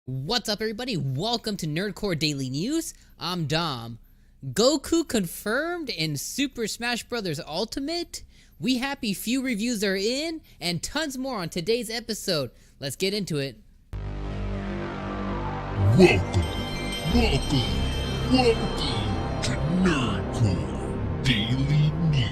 What's up, everybody? Welcome to Nerdcore Daily News. I'm Dom. Goku confirmed in Super Smash Bros. Ultimate. We happy few reviews are in, and tons more on today's episode. Let's get into it. Welcome to Nerdcore Daily News.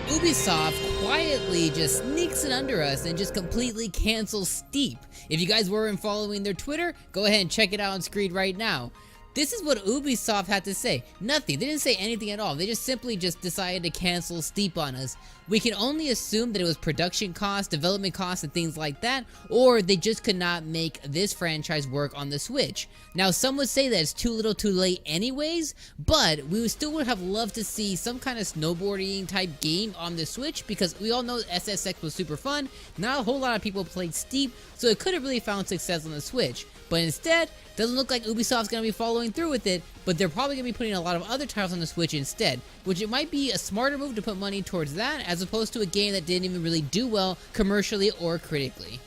Ubisoft quietly just sneaks it under us and just completely cancels Steep. If you guys weren't following their Twitter, go ahead and check it out on screen right now. This is what Ubisoft had to say. Nothing. They didn't say anything at all. They just simply decided to cancel Steep on us. We can only assume that it was production costs, development costs, and things like that, or they just could not make this franchise work on the Switch. Now, some would say that it's too little too late anyways, but we would have loved to see some kind of snowboarding type game on the Switch, because we all know SSX was super fun. Not a whole lot of people played Steep, so it could have really found success on the Switch. But instead, doesn't look like Ubisoft's going to be following through with it, but they're probably going to be putting a lot of other titles on the Switch instead, which it might be a smarter move to put money towards that as opposed to a game that didn't even really do well commercially or critically.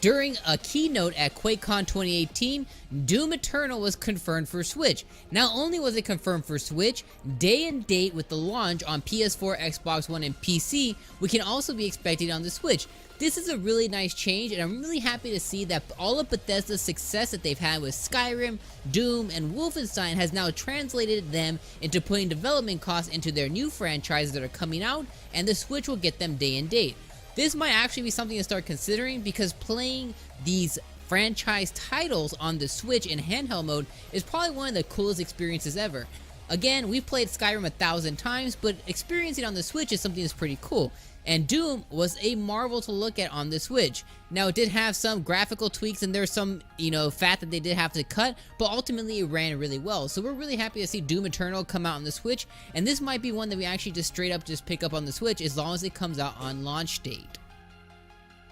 During a keynote at QuakeCon 2018, Doom Eternal was confirmed for Switch. Not only was it confirmed for Switch, day and date with the launch on PS4, Xbox One, and PC, we can also be expecting on the Switch. This is a really nice change, and I'm really happy to see that all of Bethesda's success that they've had with Skyrim, Doom, and Wolfenstein has now translated them into putting development costs into their new franchises that are coming out, and the Switch will get them day and date. This might actually be something to start considering, because playing these franchise titles on the Switch in handheld mode is probably one of the coolest experiences ever. Again, we've played Skyrim 1,000 times, but experiencing on the Switch is something that's pretty cool. And Doom was a marvel to look at on the Switch. Now, it did have some graphical tweaks, and there's some, fat that they did have to cut, but ultimately it ran really well. So we're really happy to see Doom Eternal come out on the Switch, and this might be one that we actually just straight up pick up on the Switch as long as it comes out on launch date.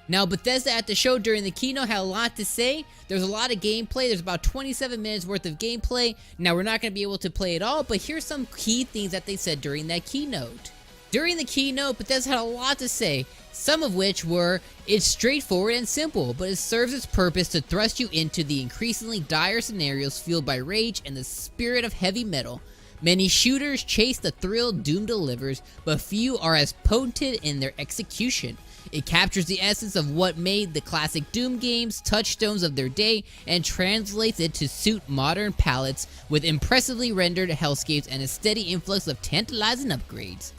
Now, Bethesda at the show during the keynote had a lot to say. There's a lot of gameplay. There's about 27 minutes worth of gameplay. Now, we're not going to be able to play it all, but here's some key things that they said during that keynote. During the keynote, Bethesda had a lot to say, some of which were, it's straightforward and simple, but it serves its purpose to thrust you into the increasingly dire scenarios fueled by rage and the spirit of heavy metal. Many shooters chase the thrill Doom delivers, but few are as potent in their execution. It captures the essence of what made the classic Doom games touchstones of their day and translates it to suit modern palates with impressively rendered hellscapes and a steady influx of tantalizing upgrades.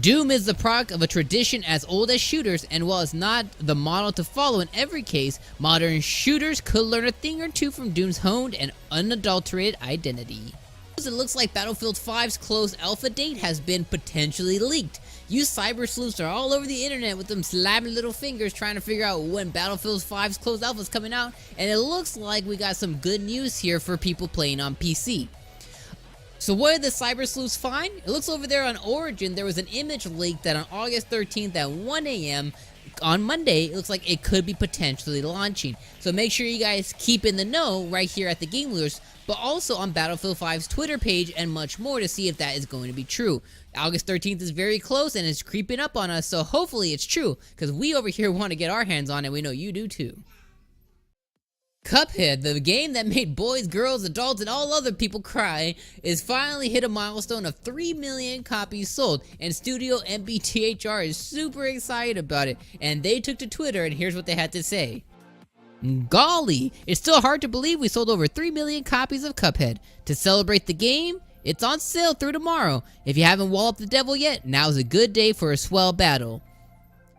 Doom is the product of a tradition as old as shooters, and while it's not the model to follow in every case, modern shooters could learn a thing or two from Doom's honed and unadulterated identity. It looks like Battlefield 5's closed alpha date has been potentially leaked. You cyber sleuths are all over the internet with them slamming little fingers trying to figure out when Battlefield 5's closed alpha is coming out, and it looks like we got some good news here for people playing on PC. So what did the cyber sleuths find? It looks over there on Origin, there was an image leaked that on August 13th at 1 a.m. on Monday, it looks like it could be potentially launching. So make sure you guys keep in the know right here at the Game Lures, but also on Battlefield 5's Twitter page and much more to see if that is going to be true. August 13th is very close and it's creeping up on us, so hopefully it's true, because we over here want to get our hands on it, we know you do too. Cuphead, the game that made boys, girls, adults, and all other people cry, is finally hit a milestone of 3 million copies sold, and Studio MBTHR is super excited about it, and they took to Twitter, and here's what they had to say. Golly, it's still hard to believe we sold over 3 million copies of Cuphead. To celebrate the game, it's on sale through tomorrow. If you haven't walloped the devil yet, now's a good day for a swell battle.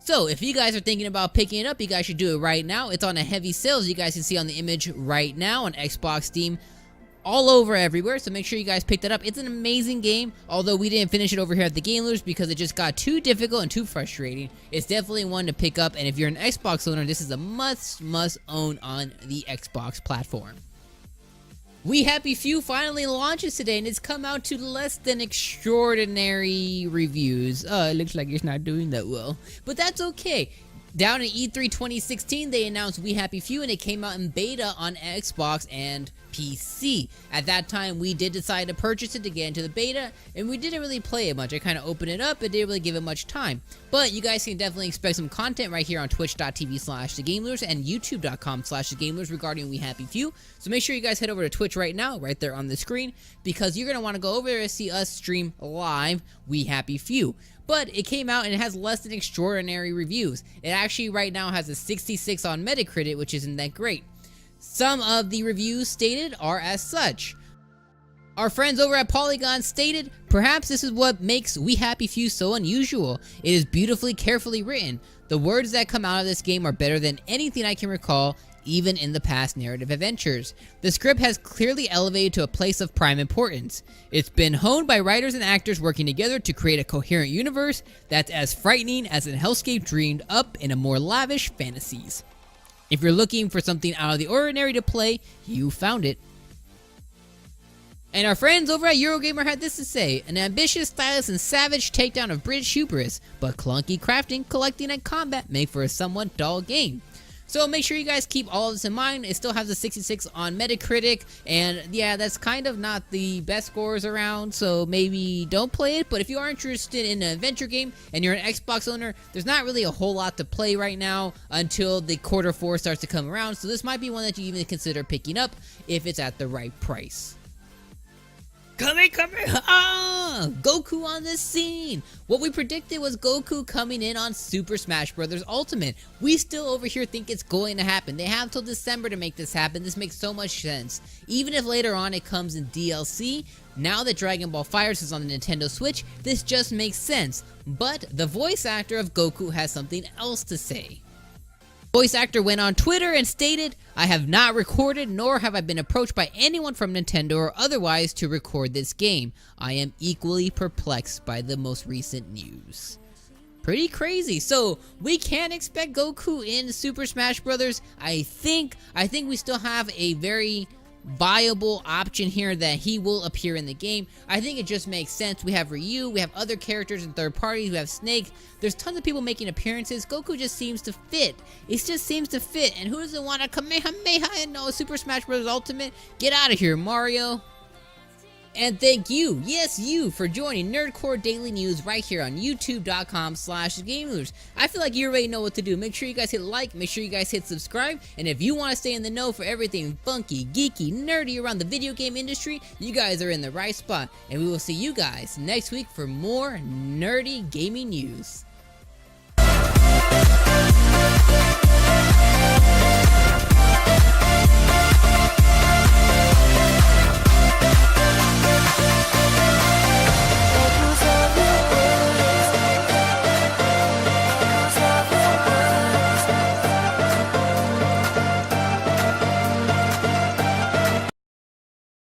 So, if you guys are thinking about picking it up, you guys should do it right now. It's on a heavy sale, as you guys can see on the image right now on Xbox, Steam, all over everywhere, so make sure you guys pick that up. It's an amazing game, although we didn't finish it over here at the Game Lures because it just got too difficult and too frustrating. It's definitely one to pick up, and if you're an Xbox owner, this is a must own on the Xbox platform. We Happy Few finally launches today, and it's come out to less than extraordinary reviews. It looks like it's not doing that well, but that's okay. Down in E3 2016, they announced We Happy Few, and it came out in beta on Xbox and PC. At that time, we did decide to purchase it to get into the beta, and we didn't really play it much. I kind of opened it up and didn't really give it much time. But you guys can definitely expect some content right here on twitch.tv/thegamelers and youtube.com/thegamelers regarding We Happy Few. So make sure you guys head over to Twitch right now, right there on the screen, because you're going to want to go over there to see us stream live We Happy Few. But it came out and it has less than extraordinary reviews. It actually right now has a 66 on Metacritic, which isn't that great. Some of the reviews stated are as such. Our friends over at Polygon stated, perhaps this is what makes We Happy Few so unusual. It is beautifully, carefully written. The words that come out of this game are better than anything I can recall, even in the past narrative adventures. The script has clearly elevated to a place of prime importance. It's been honed by writers and actors working together to create a coherent universe that's as frightening as a hellscape dreamed up in a more lavish fantasies. If you're looking for something out of the ordinary to play, you found it. And our friends over at Eurogamer had this to say, an ambitious, stylish, and savage takedown of British hubris, but clunky crafting, collecting, and combat make for a somewhat dull game. So make sure you guys keep all of this in mind. It still has a 66 on Metacritic, and yeah, that's kind of not the best scores around, so maybe don't play it. But if you are interested in an adventure game and you're an Xbox owner, there's not really a whole lot to play right now until the quarter 4 starts to come around, so this might be one that you even consider picking up if it's at the right price. Come here, Goku on the scene! What we predicted was Goku coming in on Super Smash Bros. Ultimate. We still over here think it's going to happen. They have till December to make this happen. This makes so much sense. Even if later on it comes in DLC, now that Dragon Ball FighterZ is on the Nintendo Switch, this just makes sense. But the voice actor of Goku has something else to say. Voice actor went on Twitter and stated, I have not recorded nor have I been approached by anyone from Nintendo or otherwise to record this game. I am equally perplexed by the most recent news. Pretty crazy. So we can expect Goku in Super Smash Bros. I think we still have a very viable option here that he will appear in the game. I think it just makes sense. We have Ryu, we have other characters and third parties, we have Snake. There's tons of people making appearances. Goku just seems to fit. It just seems to fit. And who doesn't want a Kamehameha in Super Smash Bros. Ultimate? Get out of here, Mario. And thank you, yes you, for joining Nerdcore Daily News right here on youtube.com/thegamelers. I feel like you already know what to do. Make sure you guys hit like, make sure you guys hit subscribe, and if you want to stay in the know for everything funky, geeky, nerdy around the video game industry, you guys are in the right spot. And we will see you guys next week for more nerdy gaming news.